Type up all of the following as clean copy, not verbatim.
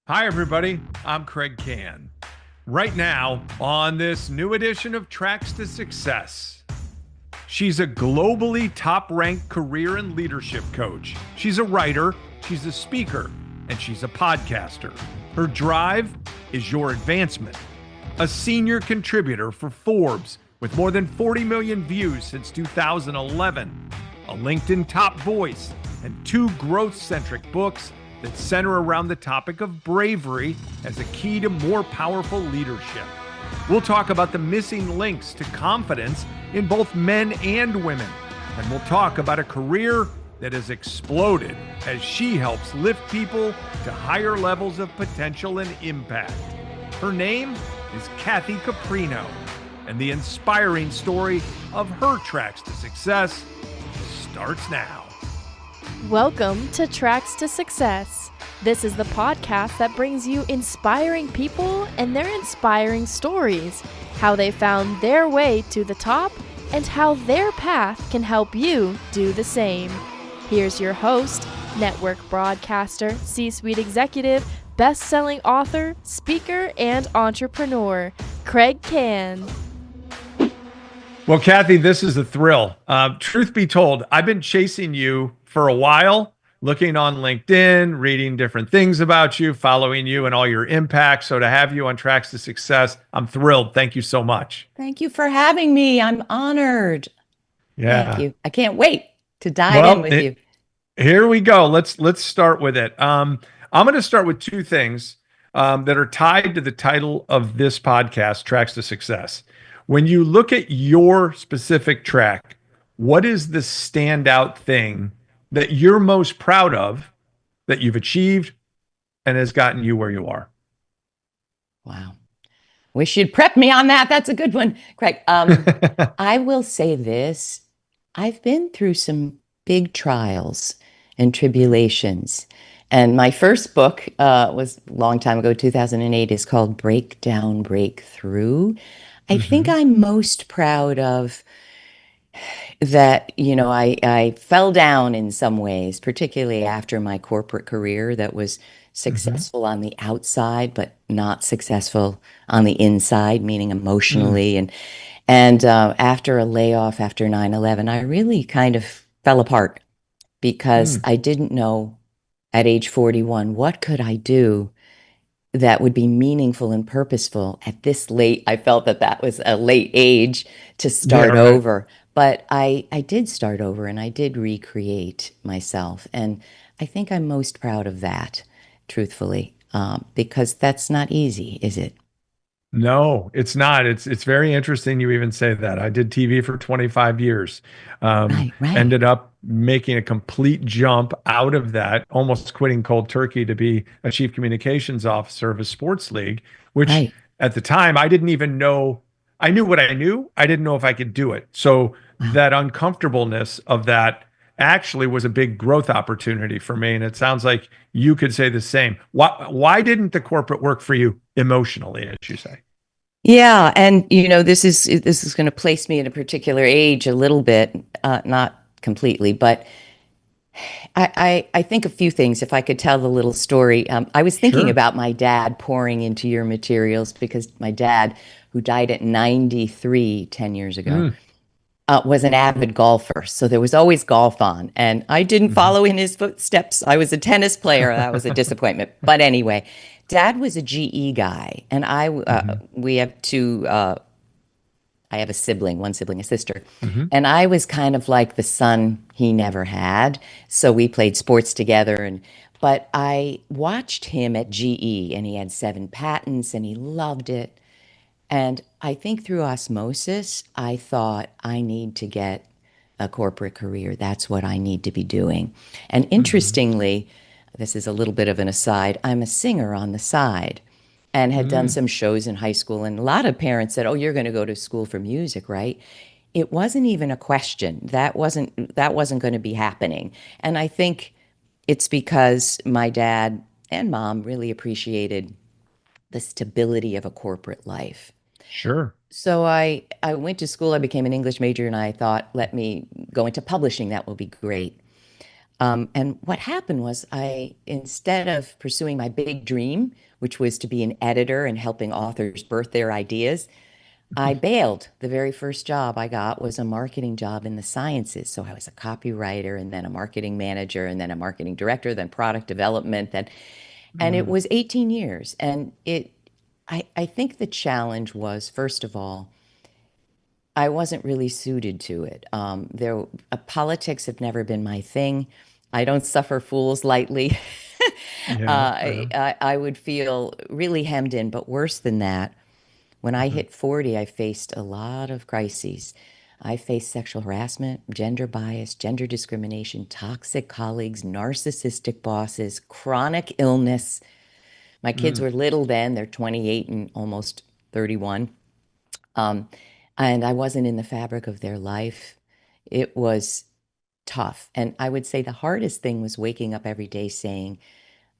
Hi, everybody. I'm Kraig Kann. Right now, on this new edition of Tracks to Success, she's a globally top ranked career and leadership coach. She's a writer, she's a speaker, and she's a podcaster. Her drive is your advancement. A senior contributor for Forbes with more than 40 million views since 2011, a LinkedIn top voice, and two growth centric books that center around the topic of bravery as a key to more powerful leadership. We'll talk about the missing links to confidence in both men and women. And we'll talk about a career that has exploded as she helps lift people to higher levels of potential and impact. Her name is Caprino, and the inspiring story of her tracks to success starts now. Welcome to Tracks to Success. This is the podcast that brings you inspiring people and their inspiring stories, how they found their way to the top, and how their path can help you do the same. Here's your host, network broadcaster, C-suite executive, best-selling author, speaker, and entrepreneur, Kraig Kann. Well, Kathy, this is a thrill. Truth be told, I've been chasing you for a while, looking on LinkedIn, reading different things about you, following you and all your impact. So to have you on Tracks to Success, I'm thrilled. Thank you so much. Thank you for having me. I'm honored. Yeah. Thank you. I can't wait to dive in with you. Here we go. Let's start with it. I'm going to start with two things that are tied to the title of this podcast, Tracks to Success. When you look at your specific track, what is the standout thing that you're most proud of that you've achieved and has gotten you where you are? Wow. Wish you'd prep me on that. That's a good one, Kraig. I will say this. I've been through some big trials and tribulations. And my first book was a long time ago, 2008, is called Breakdown, Breakthrough. I think I'm most proud of that, I fell down in some ways, particularly after my corporate career that was successful on the outside, but not successful on the inside, meaning emotionally. And after a layoff after 9/11, I really kind of fell apart because I didn't know at age 41, what could I do that would be meaningful and purposeful at this late? I felt that was a late age to start over. But I did start over and I did recreate myself. And I think I'm most proud of that, truthfully, because that's not easy, is it? No, it's not. It's very interesting you even say that. I did TV for 25 years. Right. Ended up making a complete jump out of that, almost quitting cold turkey to be a chief communications officer of a sports league, which at the time I didn't even know. I knew what I knew. I didn't know if I could do it. So that uncomfortableness of that actually was a big growth opportunity for me. And it sounds like you could say the same. Why didn't the corporate work for you emotionally, as you say? Yeah, and this is going to place me in a particular age a little bit, not completely, but I think a few things. If I could tell the little story, I was thinking about my dad pouring into your materials because my dad, who died at 93 10 years ago, was an avid golfer. So there was always golf on. And I didn't follow in his footsteps. I was a tennis player. That was a disappointment. But anyway, Dad was a GE guy. And we have I have a sibling, one sibling, a sister. And I was kind of like the son he never had. So we played sports together. But I watched him at GE and he had 7 patents and he loved it. And I think through osmosis, I thought I need to get a corporate career. That's what I need to be doing. And interestingly, this is a little bit of an aside, I'm a singer on the side and had done some shows in high school. And a lot of parents said, oh, you're going to go to school for music, right? It wasn't even a question. That wasn't going to be happening. And I think it's because my dad and mom really appreciated the stability of a corporate life. Sure. So I went to school, I became an English major, and I thought, let me go into publishing, that will be great. And what happened was instead of pursuing my big dream, which was to be an editor and helping authors birth their ideas, I bailed. The very first job I got was a marketing job in the sciences. So I was a copywriter and then a marketing manager and then a marketing director, then product development, and it Mm, was 18 years. And I think the challenge was, first of all, I wasn't really suited to it. Politics have never been my thing. I don't suffer fools lightly. yeah, yeah. I would feel really hemmed in, but worse than that, when I Mhm, hit 40, I faced a lot of crises. I faced sexual harassment, gender bias, gender discrimination, toxic colleagues, narcissistic bosses, chronic illness. My kids mm, were little then, they're 28 and almost 31. Um, and I wasn't in the fabric of their life. It was tough. And I would say the hardest thing was waking up every day saying,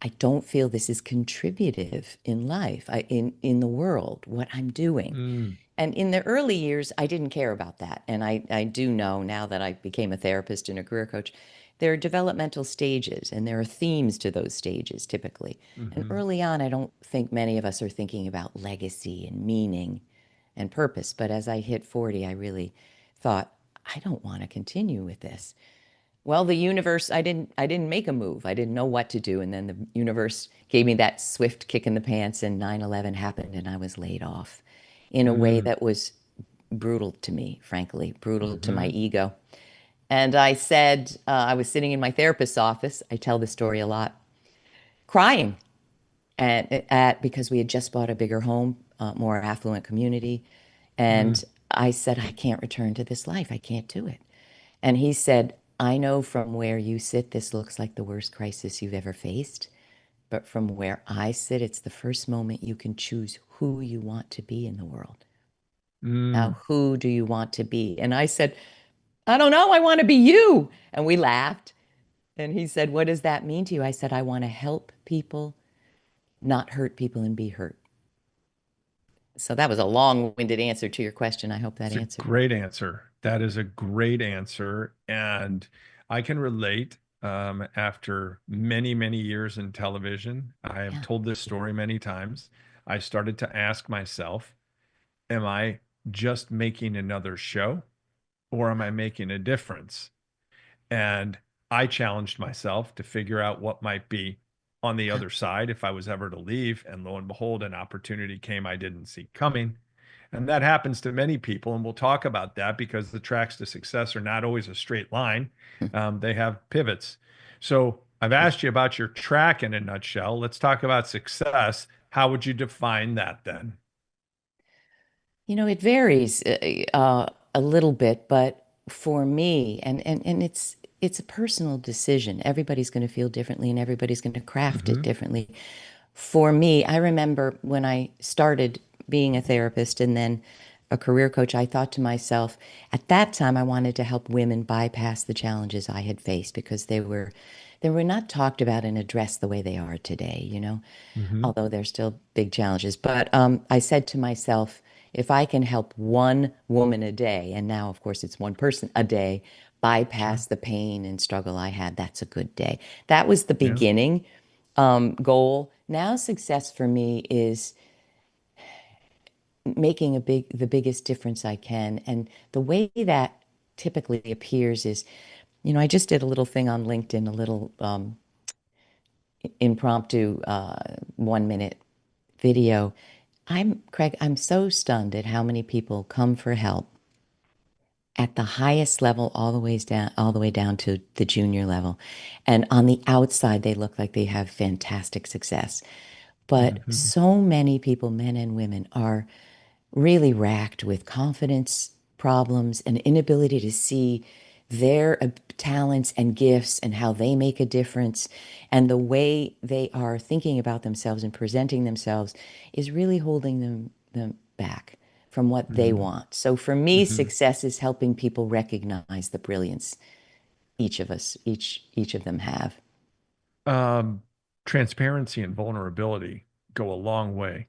I don't feel this is contributive in life, in the world, what I'm doing. mm, And in the early years, I didn't care about that. And I do know now that I became a therapist and a career coach, there are developmental stages and there are themes to those stages typically. And mhm, early on, I don't think many of us are thinking about legacy and meaning and purpose. But as I hit 40, I really thought, I don't want to continue with this. Well, the universe, I didn't make a move. I didn't know what to do. And then the universe gave me that swift kick in the pants and 9/11 happened and I was laid off in a way mm, that was brutal to me, frankly, brutal to my mhm, ego. And I said, I was sitting in my therapist's office. I tell this story a lot, crying because we had just bought a bigger home, more affluent community. mm, And I said, I can't return to this life. I can't do it. And he said, I know from where you sit, this looks like the worst crisis you've ever faced. But from where I sit, it's the first moment you can choose who you want to be in the world. Now, mm, who do you want to be? And I said, I don't know. I want to be you. And we laughed. And he said, what does that mean to you? I said, I want to help people, not hurt people and be hurt. So that was a long-winded answer to your question. I hope that It's a answered. great answer. That is a great answer. And I can relate after many, many years in television. I have Yeah. told this story many times. I started to ask myself, am I just making another show or am I making a difference? And I challenged myself to figure out what might be on the other side if I was ever to leave. And lo and behold, an opportunity came I didn't see coming. And that happens to many people. And we'll talk about that because the tracks to success are not always a straight line, they have pivots. So I've asked you about your track in a nutshell. Let's talk about success. How would you define that then? It varies a little bit, but for me, and it's a personal decision. Everybody's going to feel differently, and everybody's going to craft it Hmm. differently. For me, I remember when I started being a therapist and then a career coach, I thought to myself, at that time, I wanted to help women bypass the challenges I had faced because they were not talked about and addressed the way they are today. Hmm. Although there's still big challenges. But I said to myself, if I can help one woman a day, and now, of course, it's one person a day, Sure. bypass the pain and struggle I had, that's a good day. That was the Yeah. beginning goal. Now, success for me is making the biggest difference I can. And the way that typically appears is, I just did a little thing on LinkedIn, a little impromptu 1 minute video. Craig, I'm so stunned at how many people come for help at the highest level all the way down to the junior level. And on the outside, they look like they have fantastic success. But Hmm. so many people, men and women, are really racked with confidence problems and inability to see their talents and gifts and how they make a difference. And the way they are thinking about themselves and presenting themselves is really holding them back from what they Hmm. want. So for me, Hmm. success is helping people recognize the brilliance each of them have. Um, Transparency and vulnerability go a long way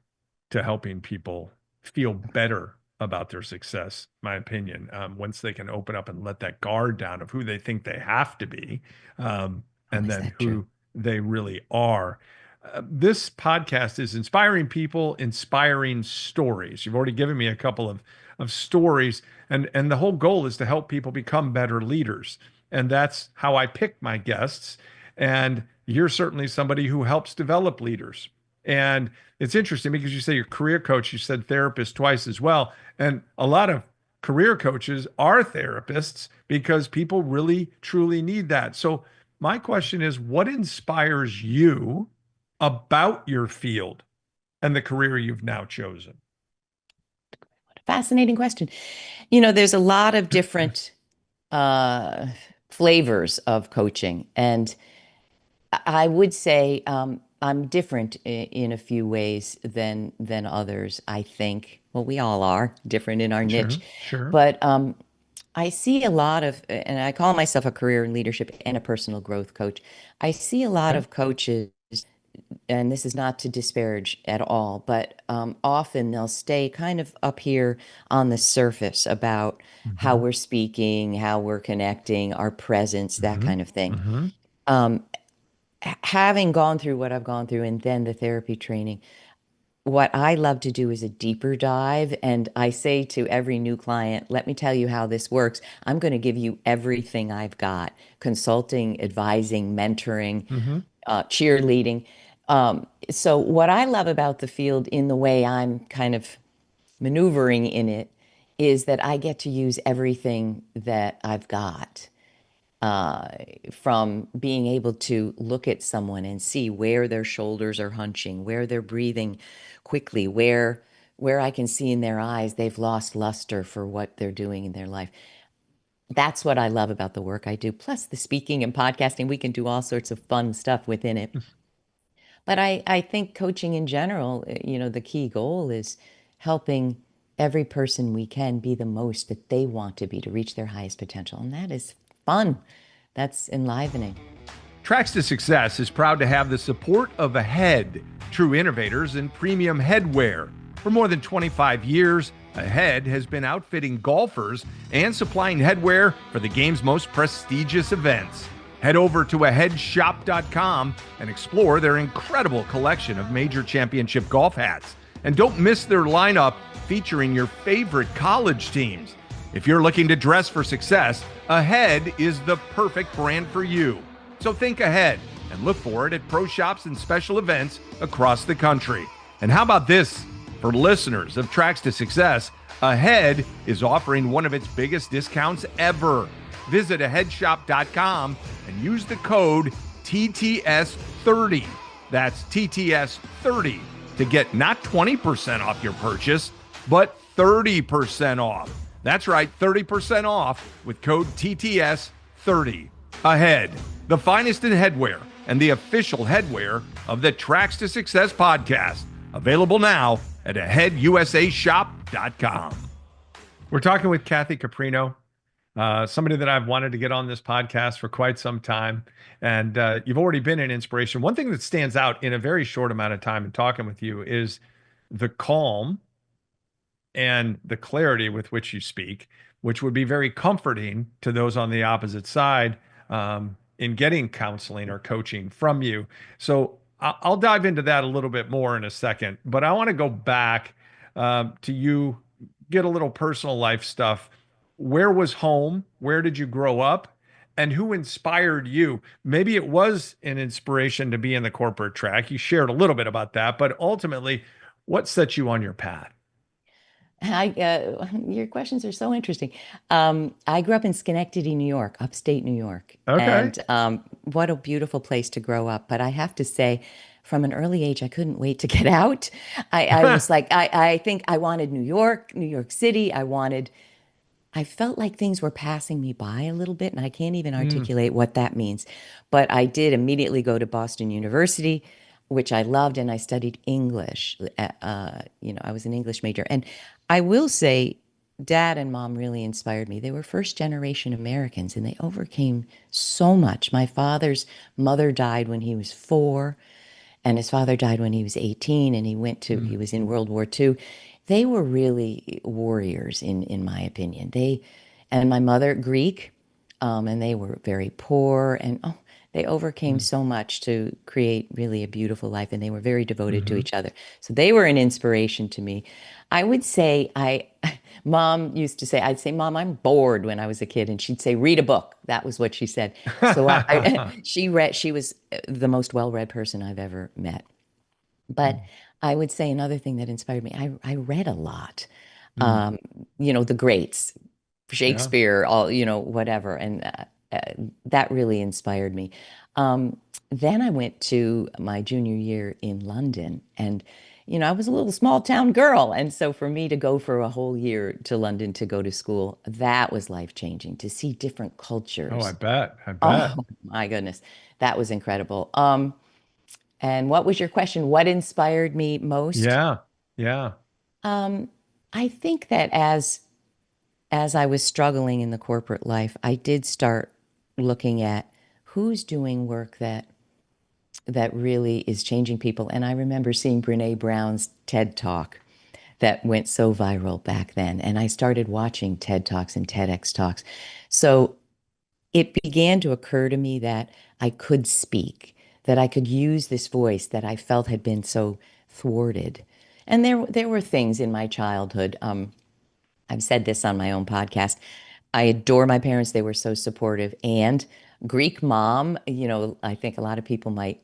to helping people feel better about their success, my opinion. Once they can open up and let that guard down of who they think they have to be, Oh, and is then that true? who they really are. This podcast is inspiring people, inspiring stories. You've already given me a couple of stories, and the whole goal is to help people become better leaders. And that's how I pick my guests. And you're certainly somebody who helps develop leaders. And it's interesting because you say you're a career coach, you said therapist twice as well. And a lot of career coaches are therapists because people really truly need that. So my question is, what inspires you about your field and the career you've now chosen? Fascinating question. You know, there's a lot of different uh, flavors of coaching, and I would say I'm different in a few ways than others. I think. Well, we all are different in our niche, Sure, sure. but I see a lot of, and I call myself a career and leadership and a personal growth coach. I see a lot Okay. of coaches, and this is not to disparage at all, but often they'll stay kind of up here on the surface about how Mm-hmm. we're speaking, how we're connecting, our presence, that Mm-hmm. kind of thing. Mm-hmm. Um, Having gone through what I've gone through and then the therapy training, what I love to do is a deeper dive. And I say to every new client, let me tell you how this works. I'm going to give you everything I've got: consulting, advising, mentoring, Mm-hmm. cheerleading. So, what I love about the field in the way I'm kind of maneuvering in it is that I get to use everything that I've got, uh, from being able to look at someone and see where their shoulders are hunching, where they're breathing quickly, where I can see in their eyes they've lost luster for what they're doing in their life. That's what I love about the work I do. Plus the speaking and podcasting, we can do all sorts of fun stuff within it. But I think coaching in general, the key goal is helping every person we can be the most that they want to be to reach their highest potential. And that is fun. That's enlivening. Tracks to Success is proud to have the support of Ahead, true innovators in premium headwear. For more than 25 years, Ahead has been outfitting golfers and supplying headwear for the game's most prestigious events. Head over to aheadshop.com and explore their incredible collection of major championship golf hats. And don't miss their lineup featuring your favorite college teams. If you're looking to dress for success, Ahead is the perfect brand for you. So think ahead and look for it at pro shops and special events across the country. And how about this? For listeners of Tracks to Success, Ahead is offering one of its biggest discounts ever. Visit aheadshop.com and use the code TTS30. That's TTS30 to get not 20% off your purchase, but 30% off. That's right, 30% off with code TTS30. Ahead, the finest in headwear and the official headwear of the Tracks to Success podcast. Available now at aheadusashop.com. We're talking with Kathy Caprino, somebody that I've wanted to get on this podcast for quite some time. And you've already been an inspiration. One thing that stands out in a very short amount of time in talking with you is the calm and the clarity with which you speak, which would be very comforting to those on the opposite side in getting counseling or coaching from you. So I'll dive into that a little bit more in a second, but I want to go back to you, get a little personal life stuff. Where was home? Where did you grow up? And who inspired you? Maybe it was an inspiration to be in the corporate track. You shared a little bit about that, but ultimately, what set you on your path? Your questions are so interesting. I grew up in Schenectady, New York, upstate New York, Okay. and what a beautiful place to grow up. But I have to say, from an early age, I couldn't wait to get out. I was like, I think I wanted New York, New York City. I felt like things were passing me by a little bit, and I can't even Mm, articulate what that means. But I did immediately go to Boston University, which I loved, and I studied English. I was an English major. And I will say, Dad and Mom really inspired me. They were first generation Americans, and they overcame so much. My father's mother died when he was 4, and his father died when he was 18, and he mm, was in World War II. They were really warriors in my opinion. And my mother, Greek, and they were very poor, and They overcame Mm. so much to create really a beautiful life, and they were very devoted to Hmm. each other. So they were an inspiration to me. I would say Mom used to say, I'd say, Mom, I'm bored when I was a kid, and she'd say, read a book. That was what she said. So she was the most well-read person I've ever met. But I would say another thing that inspired me, I read a lot. Mm. Um, the greats, Yeah. Shakespeare, all, whatever. And uh, that really inspired me. Um, then I went to my junior year in London, and I was a little small town girl. And so for me to go for a whole year to London to go to school, that was life changing to see different Oh, I cultures. bet. I Oh bet. my goodness, that was incredible. And what was your question? What inspired me most? Yeah. Yeah. Um, I think that as I was struggling in the corporate life, I did start looking at who's doing work that really is changing people. And I remember seeing Brene Brown's TED Talk that went so viral back then. And I started watching TED Talks and TEDx Talks. So it began to occur to me that I could speak, that I could use this voice that I felt had been so thwarted. And there were things in my childhood. I've said this on my own podcast. I adore my parents. They were so supportive. And Greek mom, I think a lot of people might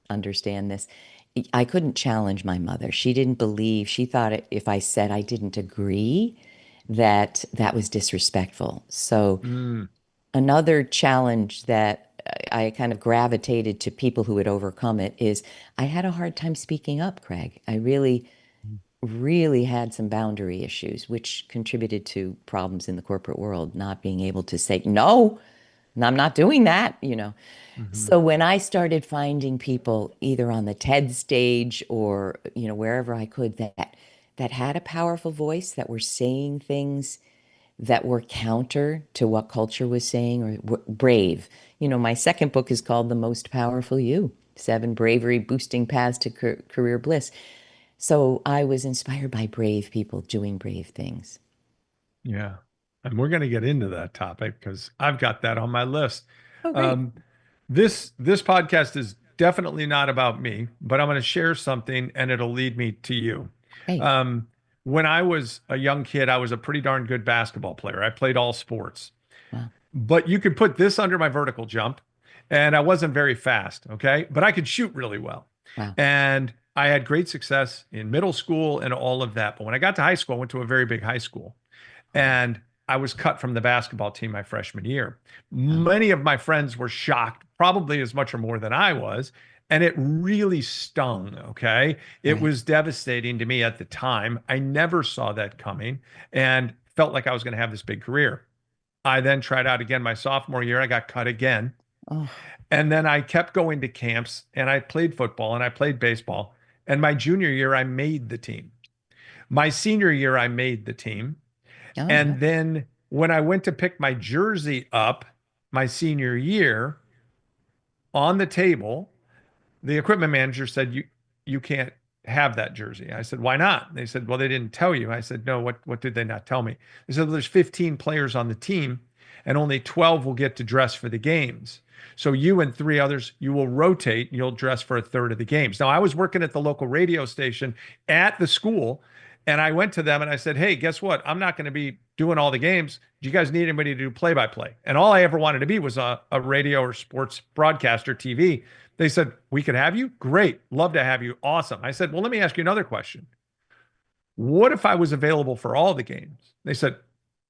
understand this. I couldn't challenge my mother. She didn't believe, she thought if I said I didn't agree, that that was disrespectful. So Mm. another challenge that I kind of gravitated to people who had overcome it is I had a hard time speaking up, Craig. I really had some boundary issues, which contributed to problems in the corporate world, not being able to say, no, I'm not doing that. Hmm. So when I started finding people either on the TED stage or, wherever I could that had a powerful voice, that were saying things that were counter to what culture was saying or brave. My second book is called The Most Powerful You: Seven Bravery Boosting Paths to Career Bliss. So I was inspired by brave people doing brave things. Yeah. And we're going to get into that topic because I've got that on my list. Oh, great. Um, this podcast is definitely not about me, but I'm going to share something and it'll lead me to you. Great. Um, when I was a young kid, I was a pretty darn good basketball player. I played all sports, Wow. but you could put this under my vertical jump, and I wasn't very fast, okay? But I could shoot really well. Wow. And I had great success in middle school and all of that. But when I got to high school, I went to a very big high school. And I was cut from the basketball team my freshman year. Wow. Many of my friends were shocked, probably as much or more than I was. And it really stung. Okay. It Right. was devastating to me at the time. I never saw that coming and felt like I was going to have this big career. I then tried out again my sophomore year. I got cut again. Oh, And then I kept going to camps and I played football and I played baseball. And my junior year, I made the team. My senior year, I made the team. oh, wow. And then when I went to pick my jersey up my senior year on the table, the equipment manager said, you can't have that jersey. I said, why not? They said, well, they didn't tell you. I said, no, what did they not tell me? They said, well, there's 15 players on the team and only 12 will get to dress for the games. So you and three others, you will rotate. You'll dress for a third of the games. Now, I was working at the local radio station at the school, and I went to them and I said, hey, guess what? I'm not going to be doing all the games. Do you guys need anybody to do play by play? And all I ever wanted to be was a radio or sports broadcaster, TV. They said, we could have you. Great. Love to have you. Awesome. I said, well, let me ask you another question. What if I was available for all the games? They said,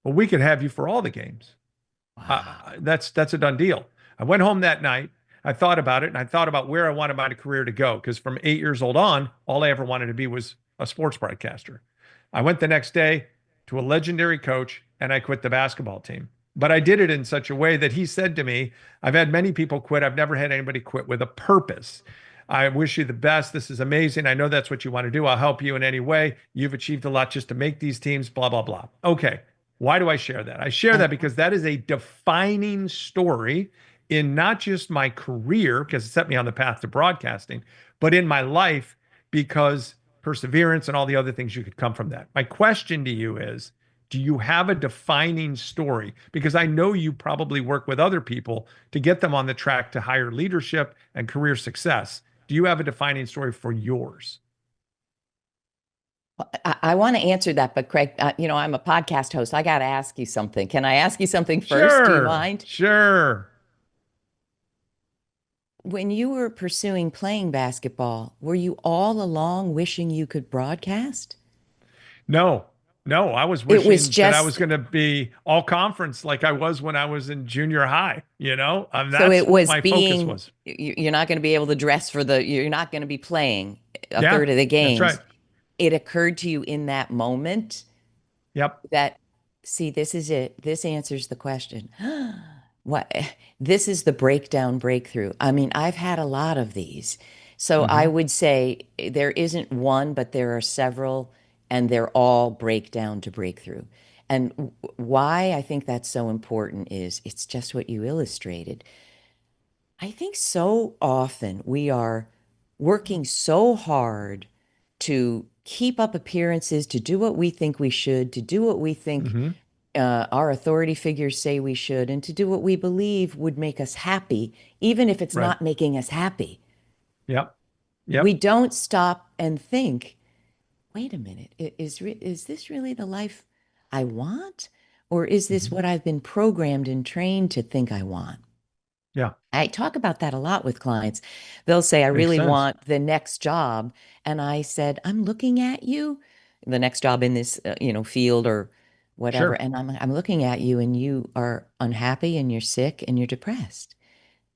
well, we could have you for all the games. Wow. That's a done deal. I went home that night. I thought about it and I thought about where I wanted my career to go because from 8 years old on, all I ever wanted to be was a sports broadcaster. I went the next day to a legendary coach and I quit the basketball team. But I did it in such a way that he said to me, I've had many people quit. I've never had anybody quit with a purpose. I wish you the best. This is amazing. I know that's what you want to do. I'll help you in any way. You've achieved a lot just to make these teams, blah, blah, blah. Okay. Why do I share that? I share that because that is a defining story in not just my career, because it set me on the path to broadcasting, but in my life because perseverance and all the other things you could come from that. My question to you is, Do you have a defining story? Because I know you probably work with other people to get them on the track to higher leadership and career success. Do you have a defining story for yours? I want to answer that, but Craig, I'm a podcast host. I got to ask you something. Can I ask you something first? Do you Sure, mind? sure. When you were pursuing playing basketball, were you all along wishing you could broadcast? No, no, I was It was wishing that I just was going to be all conference like I was when I was in junior high, you know? so That's it what was my focus being, was. you're not going to be able to dress for you're not going to be playing a Yeah, third of the that's right. games. It occurred to you in that moment Yep. that, see, this is it. This answers the question. What this is the breakdown breakthrough. I mean, I've had a lot of these. So I Hmm. would say there isn't one, but there are several, and they're all breakdown to breakthrough. And why I think that's so important is it's just what you illustrated. I think so often we are working so hard to keep up appearances, to do what we think we should, to do what we think Hmm. our authority figures say we should, and to do what we believe would make us happy, even if it's Right. not making us happy. Yep. We Yep. don't stop and think, wait a minute, is this really the life I want? Or is this Hmm. what I've been programmed and trained to think I want? Yeah. I talk about that a lot with clients. They'll say, I Makes really sense. want the next job. And I said, I'm looking at you, the next job in this, field or whatever. Sure. And I'm looking at you and you are unhappy and you're sick and you're depressed.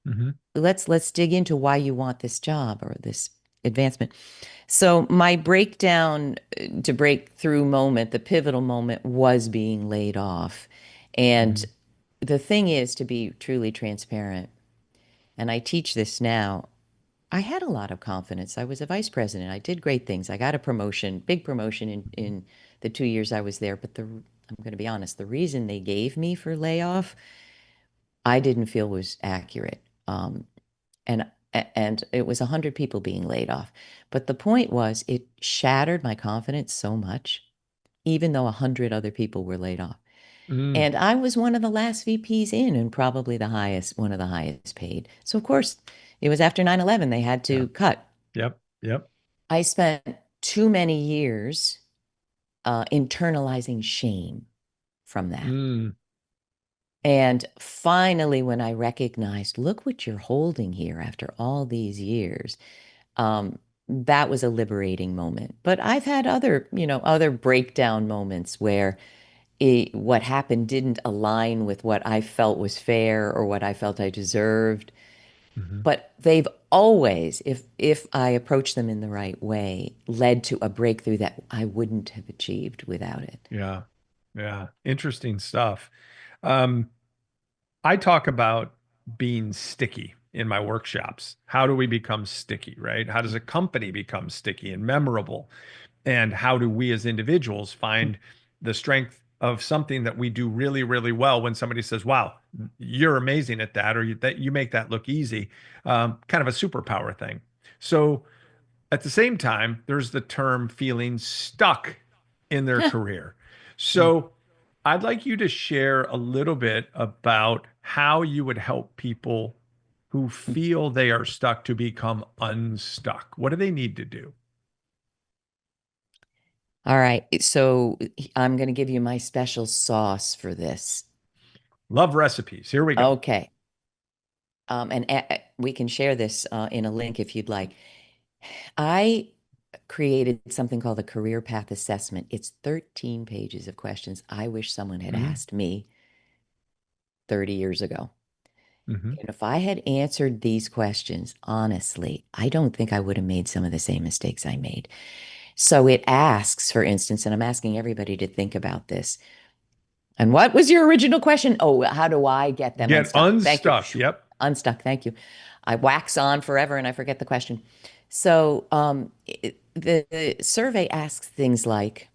Hmm. Let's dig into why you want this job or this advancement. So my breakdown to break through moment, the pivotal moment was being laid off. And Hmm. the thing is to be truly transparent. And I teach this now. I had a lot of confidence. I was a vice president. I did great things. I got a promotion, big promotion in the 2 years I was there. But I'm going to be honest, the reason they gave me for layoff, I didn't feel was accurate. And and it was 100 people being laid off. But the point was, it shattered my confidence so much, even though 100 other people were laid off. Mm. And I was one of the last VPs in and probably one of the highest paid. So, of course, it was after 9/11, they had Yeah. to cut. Yep. Yep. I spent too many years internalizing shame from that. Mm. And finally, when I recognized, look what you're holding here after all these years, that was a liberating moment. But I've had other breakdown moments where what happened didn't align with what I felt was fair or what I felt I deserved. Hmm. But they've always, if I approach them in the right way, led to a breakthrough that I wouldn't have achieved without it. Yeah. Yeah. Interesting stuff. Um, I talk about being sticky in my workshops. How do we become sticky, right? How does a company become sticky and memorable? And how do we as individuals find the strength of something that we do really, really well when somebody says, wow, you're amazing at that, or that you make that look easy, kind of a superpower thing. So at the same time, there's the term feeling stuck in their career. So I'd like you to share a little bit about how you would help people who feel they are stuck to become unstuck. What do they need to do? All right. So I'm going to give you my special sauce for this. Love recipes. Here we go. Okay. And we can share this in a link if you'd like. I created something called a career path assessment. It's 13 pages of questions I wish someone had Hmm. asked me 30 years ago. Hmm. And if I had answered these questions honestly, I don't think I would have made some of the same mistakes I made. So it asks, for instance, and I'm asking everybody to think about this. And what was your original question? Oh, how do I get them Get unstuck? Thank you. unstuck. Yep. Unstuck. Thank you. I wax on forever and I forget the question. So the survey asks things like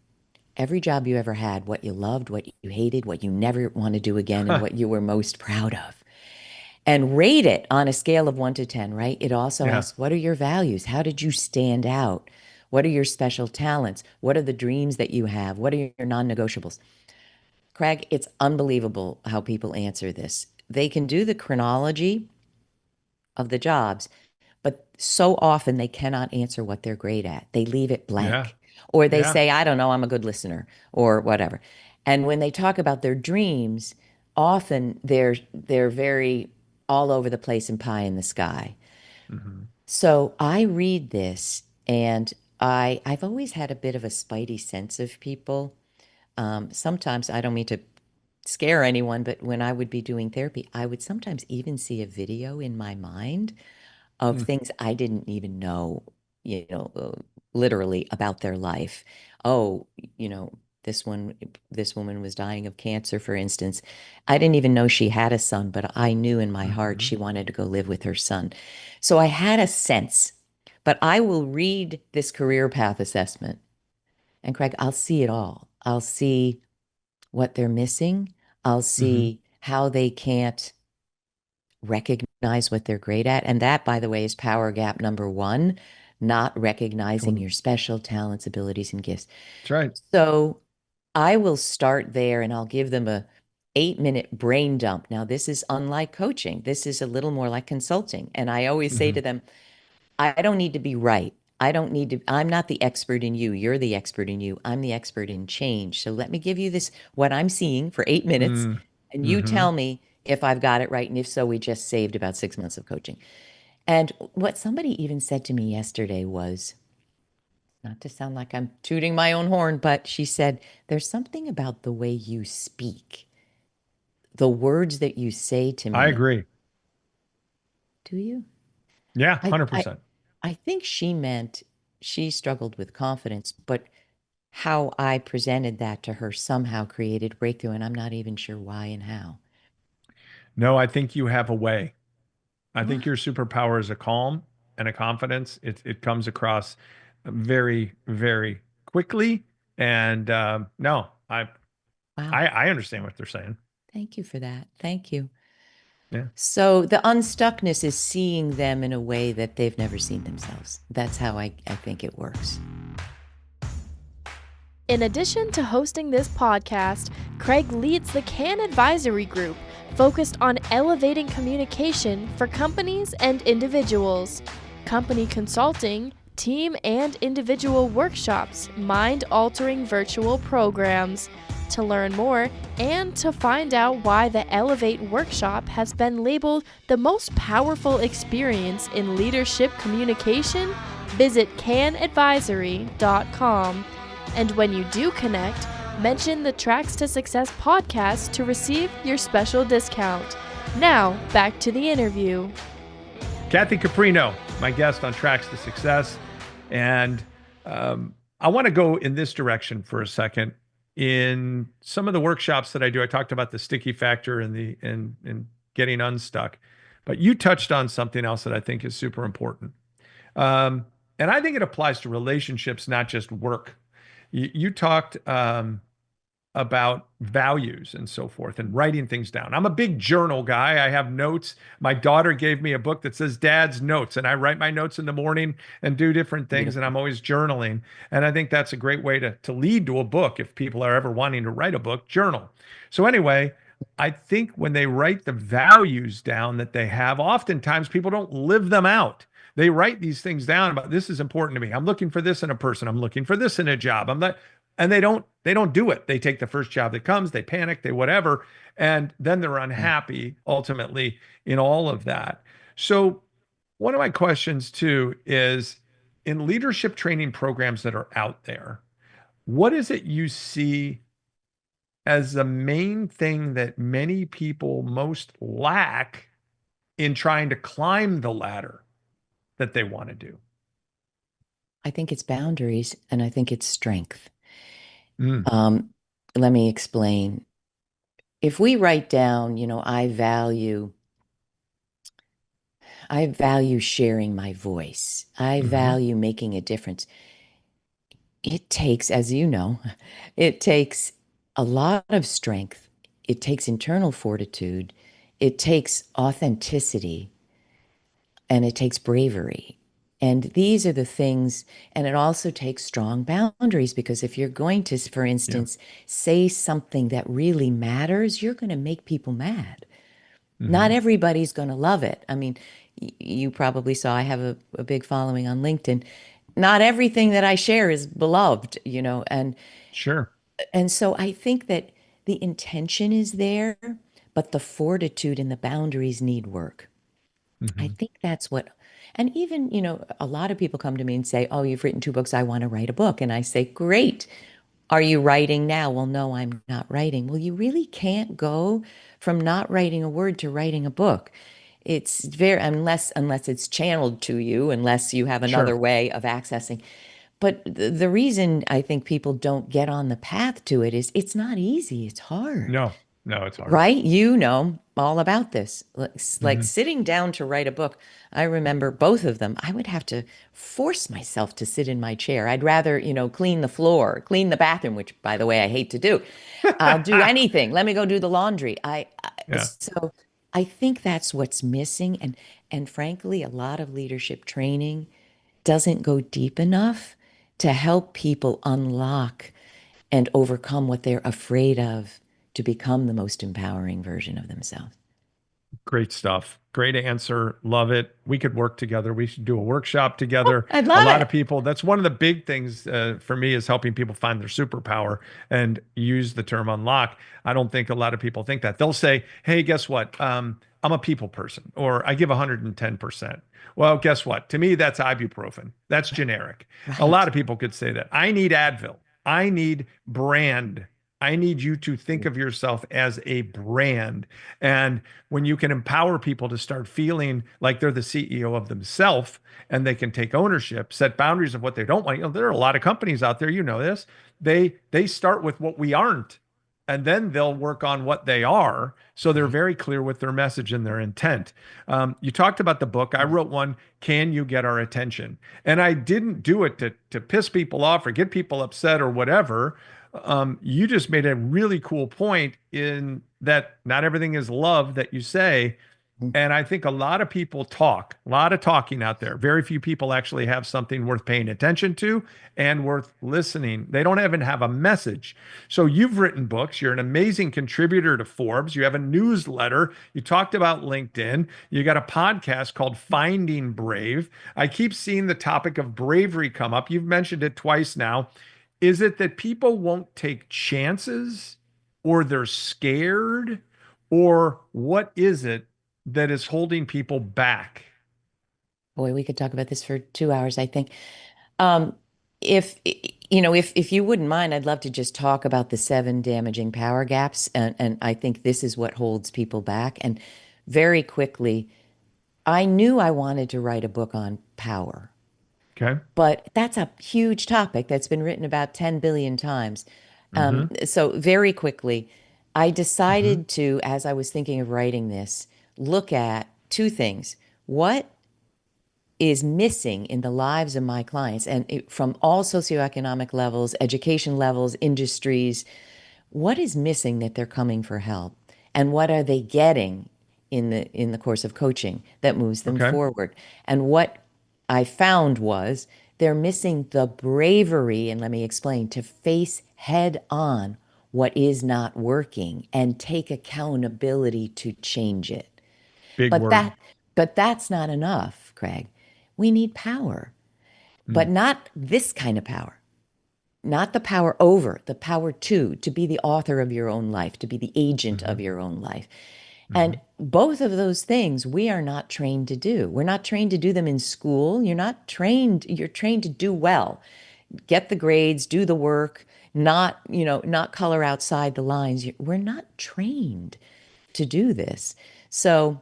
every job you ever had, what you loved, what you hated, what you never want to do again, and what you were most proud of. And rate it on a scale of 1 to 10, right? It also Yeah. asks, what are your values? How did you stand out? What are your special talents? What are the dreams that you have? What are your non-negotiables? Craig, it's unbelievable how people answer this. They can do the chronology of the jobs, but so often they cannot answer what they're great at. They leave it Yeah. blank, or they Yeah. say, I don't know, I'm a good listener, or whatever. And when they talk about their dreams, often they're very all over the place and pie in the sky. Hmm. So I read this and I've always had a bit of a spidey sense of people. Sometimes I don't mean to scare anyone, but when I would be doing therapy, I would sometimes even see a video in my mind of things I didn't even know, you know, literally about their life. Oh, you know, this one, this woman was dying of cancer, for instance. I didn't even know she had a son, but I knew in my heart Hmm. she wanted to go live with her son. So I had a sense, but I will read this career path assessment. And Craig, I'll see it all. I'll see what they're missing. I'll Hmm. see how they can't recognize what they're great at. And that, by the way, is power gap number one, not recognizing Totally. your special talents, abilities, and gifts. That's right. So I will start there and I'll give them a 8-minute brain dump. Now, this is unlike coaching. This is a little more like consulting. And I always say Hmm. to them, I don't need to be right. I don't need to, I'm not the expert in you. You're the expert in you. I'm the expert in change. So let me give you this, what I'm seeing for 8 minutes, and you Mm-hmm. tell me if I've got it right. And if so, we just saved about 6 months of coaching. And what somebody even said to me yesterday was, not to sound like I'm tooting my own horn, but she said, there's something about the way you speak, the words that you say to I me. agree. Do you? Yeah, I, I, 100%. I think she meant she struggled with confidence, but how I presented that to her somehow created breakthrough, and I'm not even sure why and how. No, I think you have a way. I think What? your superpower is a calm and a confidence. It comes across very, very quickly. And no, Wow. I understand what they're saying. Thank you for that. Thank you. Yeah. So the unstuckness is seeing them in a way that they've never seen themselves. That's how I think it works. In addition to hosting this podcast, Kraig leads the Kann Advisory Group, focused on elevating communication for companies and individuals. Company consulting, team and individual workshops, mind-altering virtual programs. To learn more and to find out why the Elevate workshop has been labeled the most powerful experience in leadership communication, visit canadvisory.com. And when you do connect, mention the Tracks to Success podcast to receive your special discount. Now, back to the interview. Kathy Caprino, my guest on Tracks to Success. And I want to go in this direction for a second. In some of the workshops that I do, I talked about the sticky factor and and getting unstuck. But you touched on something else that I think is super important. Um, and I think it applies to relationships, not just work. You talked about values and so forth and writing things down. I'm a big journal guy. I have notes. My daughter gave me a book that says Dad's Notes, and I write my notes in the morning and do different things, and Beautiful. I'm always journaling. And I think that's a great way to lead to a book if people are ever wanting to write a book, journal. So, anyway, I think when they write the values down that they have, oftentimes people don't live them out. They write these things down about this is important to me. I'm looking for this in a person. I'm looking for this in a job. I'm not, and they don't do it. They take the first job that comes, they panic, they whatever, and then they're Yeah. unhappy ultimately in all of that. So one of my questions too is in leadership training programs that are out there, what is it you see as the main thing that many people most lack in trying to climb the ladder that they want to do? I think it's boundaries and I think it's strength. Mm, Um, Let me explain. If we write down, I value sharing my voice. I hmm. value making a difference. It takes, as you know, it takes a lot of strength. It takes internal fortitude. It takes authenticity and it takes bravery. And these are the things, and it also takes strong boundaries because if you're going to, for Yeah. instance, say something that really matters, you're going to make people mad. Not Hmm. everybody's going to love it. I mean, you probably saw I have a big following on LinkedIn. Not everything that I share is beloved, Sure. and so I think that the intention is there, but the fortitude and the boundaries need work. I Hmm. think that's what, and even, a lot of people come to me and say, "Oh, you've written 2 books. I want to write a book." And I say, "Great. Are you writing now?" "Well, no, I'm not writing." Well, you really can't go from not writing a word to writing a book. It's very, unless it's channeled to you, unless you have another Sure. way of accessing. But the reason I think people don't get on the path to it is it's not easy. It's hard. No, no, it's hard. Right? You know all about this. Like Hmm. sitting down to write a book. I remember both of them. I would have to force myself to sit in my chair. I'd rather, clean the floor, clean the bathroom, which, by the way, I hate to do. I'll do anything. Let me go do the laundry. Yeah. So I think that's what's missing. And frankly, a lot of leadership training doesn't go deep enough to help people unlock and overcome what they're afraid of to become the most empowering version of themselves. Great stuff. Great answer. Love it. We could work together. We should do a workshop together. I'd A love lot it. of people, that's one of the big things for me is helping people find their superpower and use the term unlock. I don't think a lot of people think that. They'll say, hey, guess what? I'm a people person, or I give 110%. Well, guess what? To me, that's ibuprofen. That's generic. A lot Right. of people could say that. I need Advil. I need brand. I need you to think of yourself as a brand. And when you can empower people to start feeling like they're the CEO of themselves and they can take ownership, set boundaries of what they don't want. There are a lot of companies out there, you know this. They start with what we aren't and then they'll work on what they are. So they're Right. very clear with their message and their intent. You talked about the book. I wrote one, Can You Get Our Attention? And I didn't do it to piss people off or get people upset or whatever. You just made a really cool point in that not everything is love that you say. And I think a lot of people talk, a lot of talking out there. Very few people actually have something worth paying attention to and worth listening. They don't even have a message. So you've written books. You're an amazing contributor to Forbes. You have a newsletter. You talked about LinkedIn. You got a podcast called Finding Brave. I keep seeing the topic of bravery come up. You've mentioned it twice now. Is it that people won't take chances or they're scared? Or what is it that is holding people back? Boy, we could talk about this for 2 hours, I think. Um, if you wouldn't mind, I'd love to just talk about the 7 damaging power gaps, and I think this is what holds people back. And very quickly, I knew I wanted to write a book on power. Okay. But that's a huge topic that's been written about 10 billion times. Mm-hmm. So, very quickly, I Mm-hmm. decided to, as I was thinking of writing this, look at 2 things. What is missing in the lives of my clients, and from all socioeconomic levels, education levels, industries, what is missing that they're coming for help? And what are they getting in the course of coaching that moves them Okay. forward? And what I found was they're missing the bravery, and let me explain, to face head on what is not working and take accountability to change it. Big But word. that's not enough, Craig. We need power, but Mm. not this kind of power. Not the power over, the power to be the author of your own life, to be the agent Mm-hmm. of your own life. Mm-hmm. And both of those things we are not trained to do. We're not trained to do them in school. You're trained to do well, get the grades, do the work, not color outside the lines. We're not trained to do this. So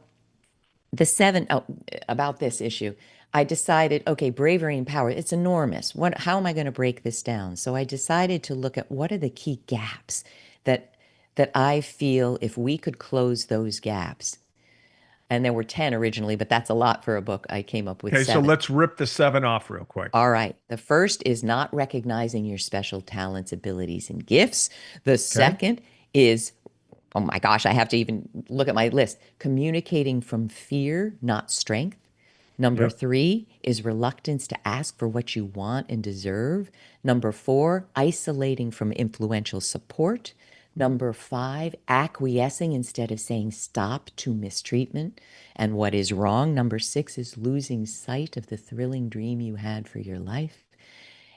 about this issue, I decided, okay, bravery and power, it's enormous. How am I going to break this down? So I decided to look at what are the key gaps that I feel if we could close those gaps. And there were 10 originally, but that's a lot for a book. I came up with Okay, so 7. let's rip the 7 off real quick. All right. The first is not recognizing your special talents, abilities, and gifts. The Okay. second is, oh my gosh, I have to even look at my list, communicating from fear, not strength. Number Yep. 3 is reluctance to ask for what you want and deserve. Number 4, isolating from influential support. Number 5, acquiescing instead of saying stop to mistreatment and what is wrong. Number 6 is losing sight of the thrilling dream you had for your life.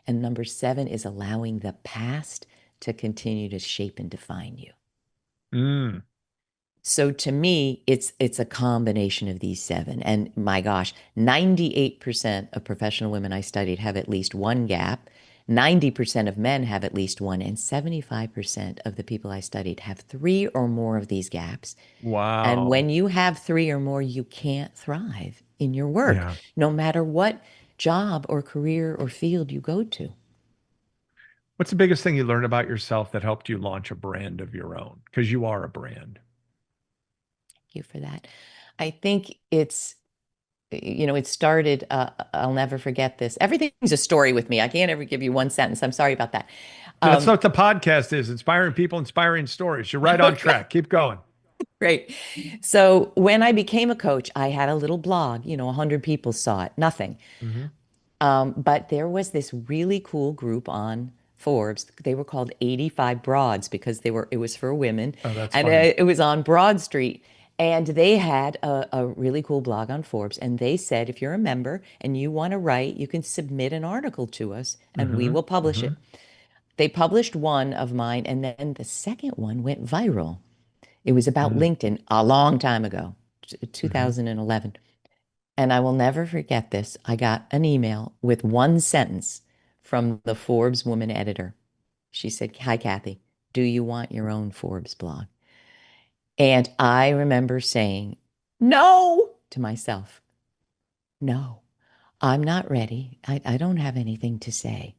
And number 7 is allowing the past to continue to shape and define you. Mm. So to me, it's a combination of these 7. And my gosh, 98% of professional women I studied have at least one gap. 90% of men have at least one, and 75% of the people I studied have 3 or more of these gaps. And Wow. when you have 3 or more, you can't thrive in your work, Yeah. no matter what job or career or field you go to. What's the biggest thing you learned about yourself that helped you launch a brand of your own? Because you are a brand. Thank you for that. I think it started, I'll never forget this. Everything's a story with me. I can't ever give you one sentence. I'm sorry about that. That's Um, what the podcast is, inspiring people, inspiring stories. You're right on okay, track. Keep going. great. So when I became a coach, I had a little blog, 100 people saw it, nothing. Hmm. But there was this really cool group on Forbes. They were called 85 Broads because it was for women. Oh, that's And funny. it was on Broad Street. And they had a really cool blog on Forbes. And they said, if you're a member and you want to write, you can submit an article to us and we Hmm. will publish Hmm. it. They published one of mine, and then the second one went viral. It was about Hmm. LinkedIn a long time ago, Hmm. 2011. And I will never forget this. I got an email with one sentence from the Forbes woman editor. She said, "Hi, Kathy. Do you want your own Forbes blog?" And I remember saying, no, to myself. No, I'm not ready. I don't have anything to say.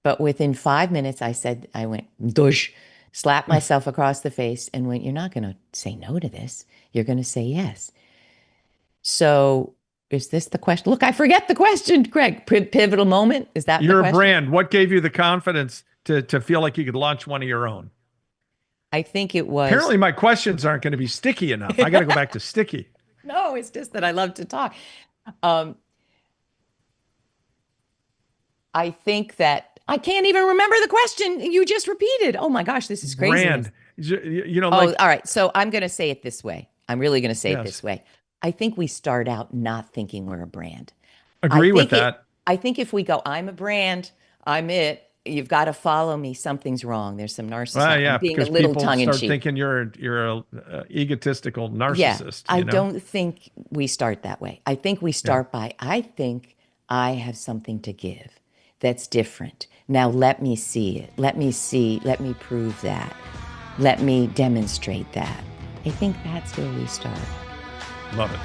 But within 5 minutes, I went, dush, slapped myself across the face and went, you're not going to say no to this. You're going to say yes. So is this the question? Look, I forget the question, Craig. Pivotal moment. Is that the You're a question? brand. What gave you the confidence to feel like you could launch one of your own? I think it was. Apparently, my questions aren't going to be sticky enough. I got to go back to sticky. No, it's just that I love to talk. Um, I think that I can't even remember the question you just repeated. Oh my gosh, this is craziness. Brand. Oh, Like, all right. So I'm going to say it this way. I'm really going to say it yes, this way. I think we start out not thinking we're a brand. I agree with think it, that. I think if we go, I'm a brand, I'm it, you've got to follow me, something's wrong. There's some Well, narcissism. I'm yeah, being a because little people tongue in start cheek. thinking you're a egotistical Yeah, narcissist, I don't think we start that way. I think we Yeah. start by, I think I have something to give that's different. Now let me see it. Let me see, let me prove that. Let me demonstrate that. I think that's where we start. Love it.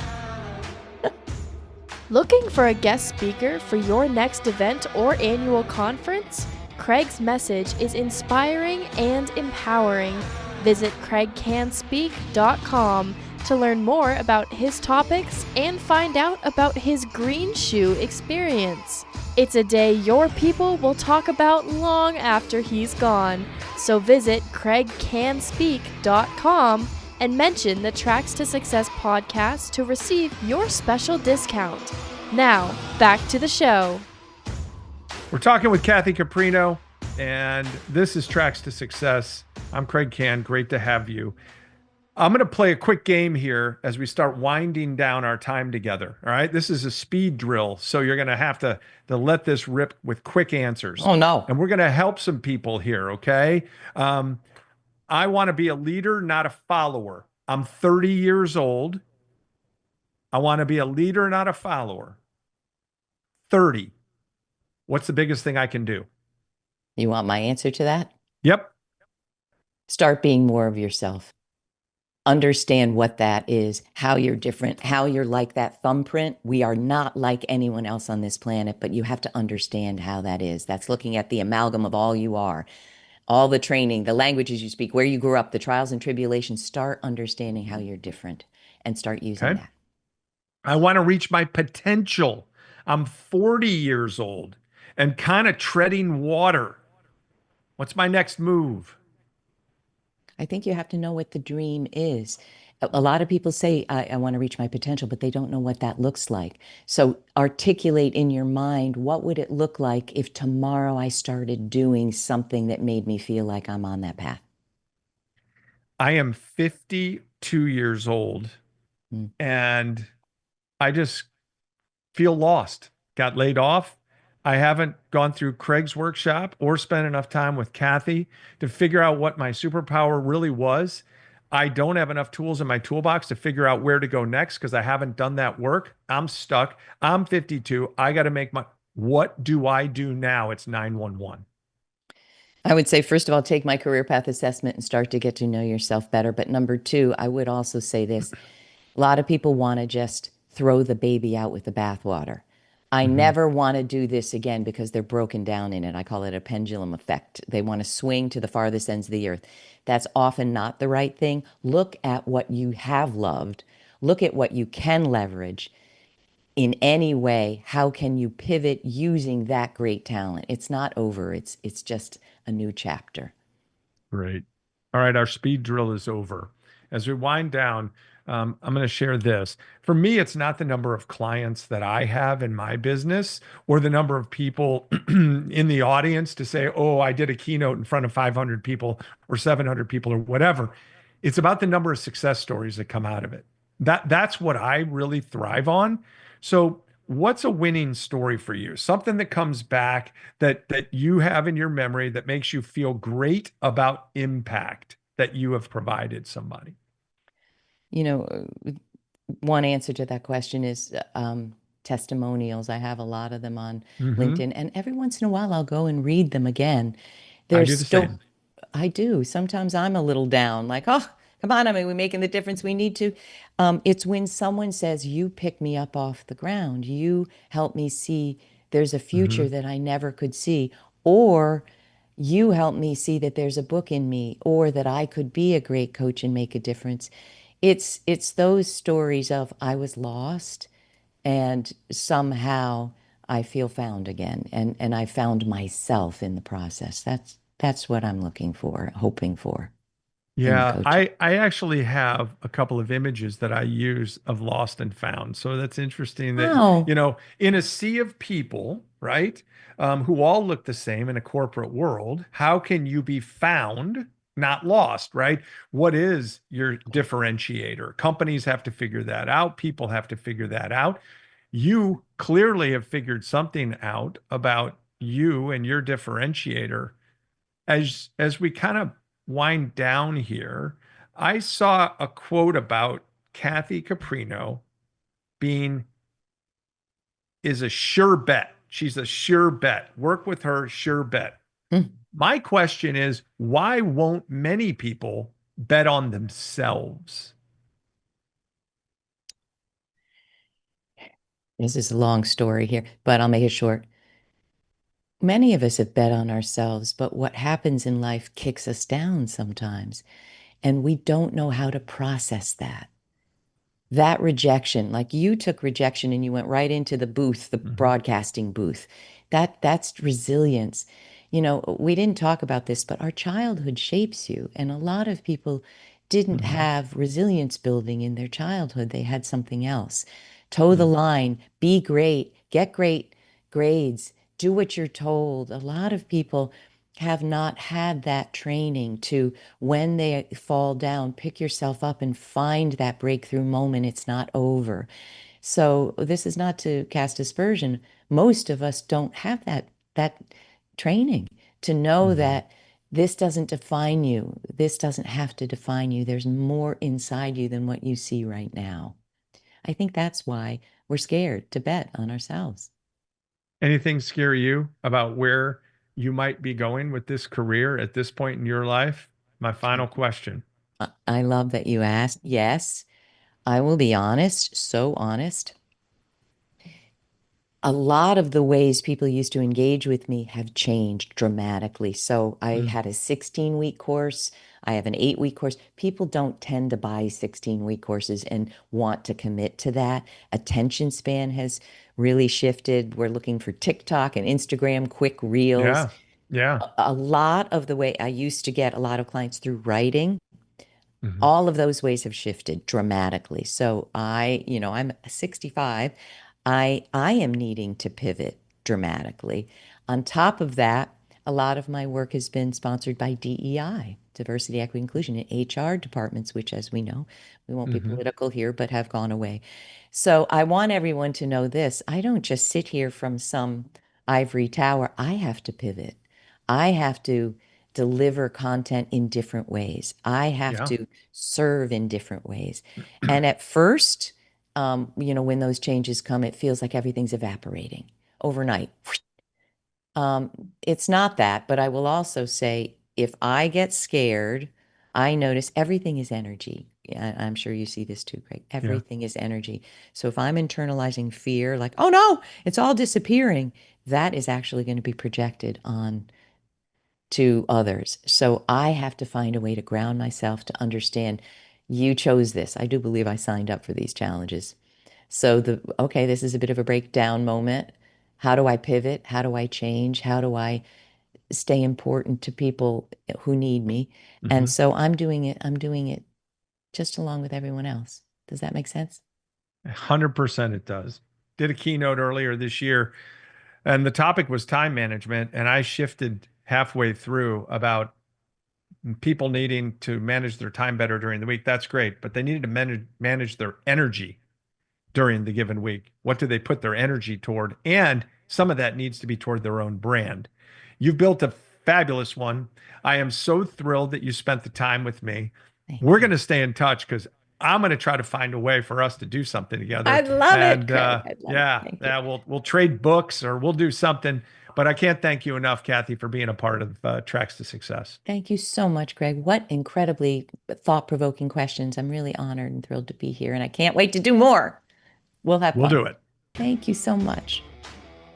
Looking for a guest speaker for your next event or annual conference? Craig's message is inspiring and empowering. Visit kraigcanspeak.com to learn more about his topics and find out about his green shoe experience. It's a day your people will talk about long after he's gone. So visit kraigcanspeak.com and mention the Tracks to Success podcast to receive your special discount. Now, back to the show. We're talking with Kathy Caprino, and this is Tracks to Success. I'm Kraig Kann. Great to have you. I'm going to play a quick game here as we start winding down our time together. All right. This is a speed drill. So you're going to have to let this rip with quick answers. Oh, no. And we're going to help some people here. Okay. I want to be a leader, not a follower. I'm 30 years old. I want to be a leader, not a follower. 30. What's the biggest thing I can do? You want my answer to that? Yep. Start being more of yourself. Understand what that is, how you're different, how you're like that thumbprint. We are not like anyone else on this planet, but you have to understand how that is. That's looking at the amalgam of all you are, all the training, the languages you speak, where you grew up, the trials and tribulations. Start understanding how you're different and start using Okay. that. I want to reach my potential. I'm 40 years old and kind of treading water. What's my next move? I think you have to know what the dream is A lot of people say, I want to reach my potential, but they don't know what that looks like. So articulate in your mind, what would it look like if tomorrow I started doing something that made me feel like I'm on that path? I am 52 years old Mm. and I just feel lost. Got laid off. I haven't gone through Craig's workshop or spent enough time with Kathy to figure out what my superpower really was. I don't have enough tools in my toolbox to figure out where to go next because I haven't done that work. I'm stuck. I'm 52. I got to make my, what do I do now? It's 911. I would say, first of all, take my career path assessment and start to get to know yourself better. But number two, I would also say this. A lot of people want to just throw the baby out with the bathwater. I Hmm. never want to do this again because they're broken down in it. I call it a pendulum effect. They want to swing to the farthest ends of the earth. That's often not the right thing. Look at what you have loved. Look at what you can leverage in any way. How can you pivot using that great talent? It's not over. It's just a new chapter. Great. All right, our speed drill is over. As we wind down, I'm going to share this. For me, it's not the number of clients that I have in my business or the number of people in the audience to say, oh, I did a keynote in front of 500 people or 700 people or whatever. It's about the number of success stories that come out of it. That's what I really thrive on. So, what's a winning story for you? Something that comes back that you have in your memory that makes you feel great about impact that you have provided somebody. You know, one answer to that question is testimonials. I have a lot of them on Hmm. LinkedIn, and every once in a while I'll go and read them again. I There's do the still, same. I do. Sometimes I'm a little down, like, oh, come on, I mean, we're making the difference we need to. It's when someone says, you pick me up off the ground, you help me see there's a future Hmm. that I never could see, or you help me see that there's a book in me, or that I could be a great coach and make a difference. It's those stories of I was lost and somehow I feel found again, and I found myself in the process. That's what I'm looking for, hoping for in the Yeah, coaching. I actually have a couple of images that I use of lost and found. So that's interesting that, Oh, in a sea of people, right, who all look the same in a corporate world, how can you be found, not lost, right? What is your differentiator? Companies have to figure that out. People have to figure that out. You clearly have figured something out about you and your differentiator as we kind of wind down here, I saw a quote about Kathy Caprino being is a sure bet. She's a sure bet. Work with her, sure bet. mm, My question is, why won't many people bet on themselves? this is a long story here, but I'll make it short. Many of us have bet on ourselves, but what happens in life kicks us down sometimes, and we don't know how to process that. That rejection, like you took rejection and you went right into the booth, the Hmm. broadcasting booth. That's resilience. We didn't talk about this, but our childhood shapes you. And a lot of people didn't Hmm. have resilience building in their childhood. They had something else. Toe the Hmm. line, be great, get great grades, do what you're told. A lot of people have not had that training to, when they fall down, pick yourself up and find that breakthrough moment. It's not over. So this is not to cast aspersion. Most of us don't have that training to know Hmm. that this doesn't define you. This doesn't have to define you. There's more inside you than what you see right now. I think that's why we're scared to bet on ourselves. Anything scare you about where you might be going with this career at this point in your life? My final question. I love that you asked. Yes, I will be honest, so honest. A lot of the ways people used to engage with me have changed dramatically. So I Mm. had a 16-week course. I have an 8-week course. People don't tend to buy 16-week courses and want to commit to that. Attention span has really shifted. We're looking for TikTok and Instagram quick reels. Yeah. Yeah. A lot of the way I used to get a lot of clients through writing. Mhm. All of those ways have shifted dramatically. So I'm 65. I am needing to pivot dramatically. On top of that, a lot of my work has been sponsored by DEI, diversity, equity, inclusion, in HR departments, which, as we know, we won't be Mhm. political here, but have gone away. So I want everyone to know this. I don't just sit here from some ivory tower. I have to pivot. I have to deliver content in different ways. I have Yeah. to serve in different ways. And at first, when those changes come, it feels like everything's evaporating overnight. It's not that, but I will also say if I get scared, I notice everything is energy. Yeah, I'm sure you see this too, Craig. Yeah. Everything is energy. So if I'm internalizing fear, like, oh no, it's all disappearing, that is actually going to be projected on to others. So I have to find a way to ground myself to understand you chose this. I do believe I signed up for these challenges. So okay, this is a bit of a breakdown moment. How do I pivot? How do I change? How do I stay important to people who need me? And Mhm. so I'm doing it just along with everyone else. Does that make sense? 100% it does. Did a keynote earlier this year, and the topic was time management. And I shifted halfway through about people needing to manage their time better during the week. That's great. But they needed to manage their energy during the given week. What do they put their energy toward? And some of that needs to be toward their own brand. You've built a fabulous one. I am so thrilled that you spent the time with me. Thank We're you. going to stay in touch because I'm going to try to find a way for us to do something together. I'd love it, And Craig. I'd love it. Thank you. we'll trade books or we'll do something. But I can't thank you enough, Kathy, for being a part of Tracks to Success. Thank you so much, Greg. What incredibly thought-provoking questions. I'm really honored and thrilled to be here, and I can't wait to do more. We'll have We'll fun. do it. Thank you so much.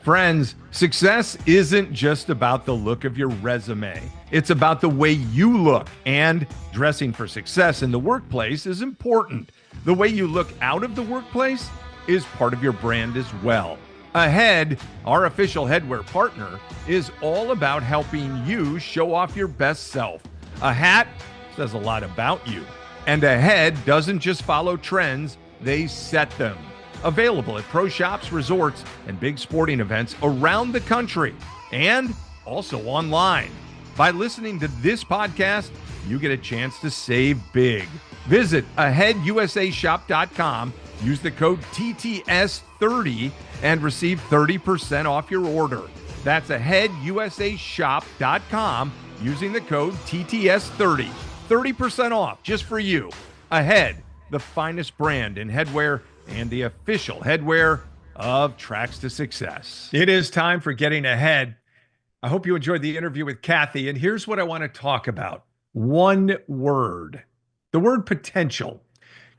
Friends, success isn't just about the look of your resume. It's about the way you look, and dressing for success in the workplace is important. The way you look out of the workplace is part of your brand as well. Ahead, our official headwear partner, is all about helping you show off your best self. A hat says a lot about you, and Ahead doesn't just follow trends, they set them. Available at pro shops, resorts, and big sporting events around the country, and also online. By listening to this podcast, you get a chance to save big. Visit aheadusashop.com, use the code TTS30, and receive 30% off your order. That's aheadusashop.com, using the code TTS30. 30% off just for you. Ahead, the finest brand in headwear and the official headwear of Tracks to Success. It is time for Getting Ahead. I hope you enjoyed the interview with Kathy, and here's what I want to talk about. One word, the word potential.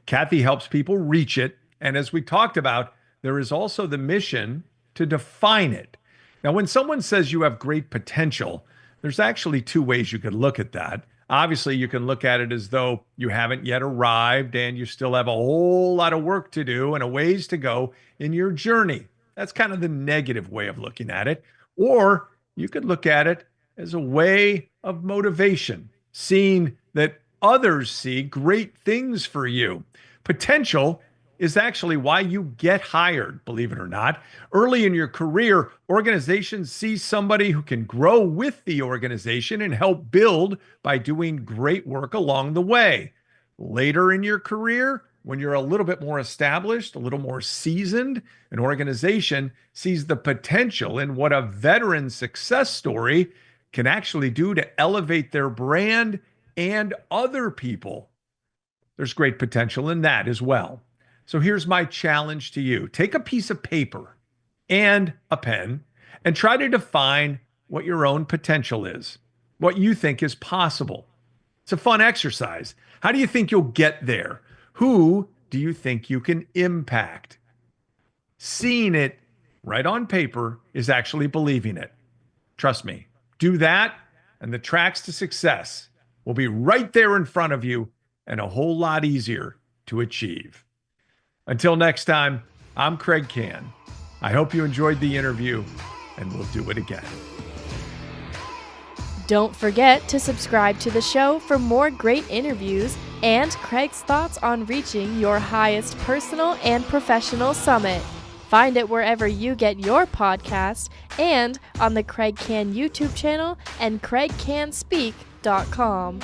Kathy helps people reach it, and as we talked about, there is also the mission to define it. Now, when someone says you have great potential, there's actually two ways you could look at that. Obviously, you can look at it as though you haven't yet arrived and you still have a whole lot of work to do and a ways to go in your journey. That's kind of the negative way of looking at it. Or you could look at it as a way of motivation, seeing that others see great things for you. Potential is actually why you get hired, believe it or not. Early in your career, organizations see somebody who can grow with the organization and help build by doing great work along the way. Later in your career, when you're a little bit more established, a little more seasoned, an organization sees the potential in what a veteran success story can actually do to elevate their brand and other people. There's great potential in that as well. So here's my challenge to you. Take a piece of paper and a pen and try to define what your own potential is, what you think is possible. It's a fun exercise. How do you think you'll get there? Who do you think you can impact? Seeing it right on paper is actually believing it. Trust me. Do that, and the tracks to success will be right there in front of you and a whole lot easier to achieve. Until next time, I'm Kraig Kann. I hope you enjoyed the interview, and we'll do it again. Don't forget to subscribe to the show for more great interviews and Kraig's thoughts on reaching your highest personal and professional summit. Find it wherever you get your podcast and on the Kraig Kann YouTube channel and kraigcanspeak.com.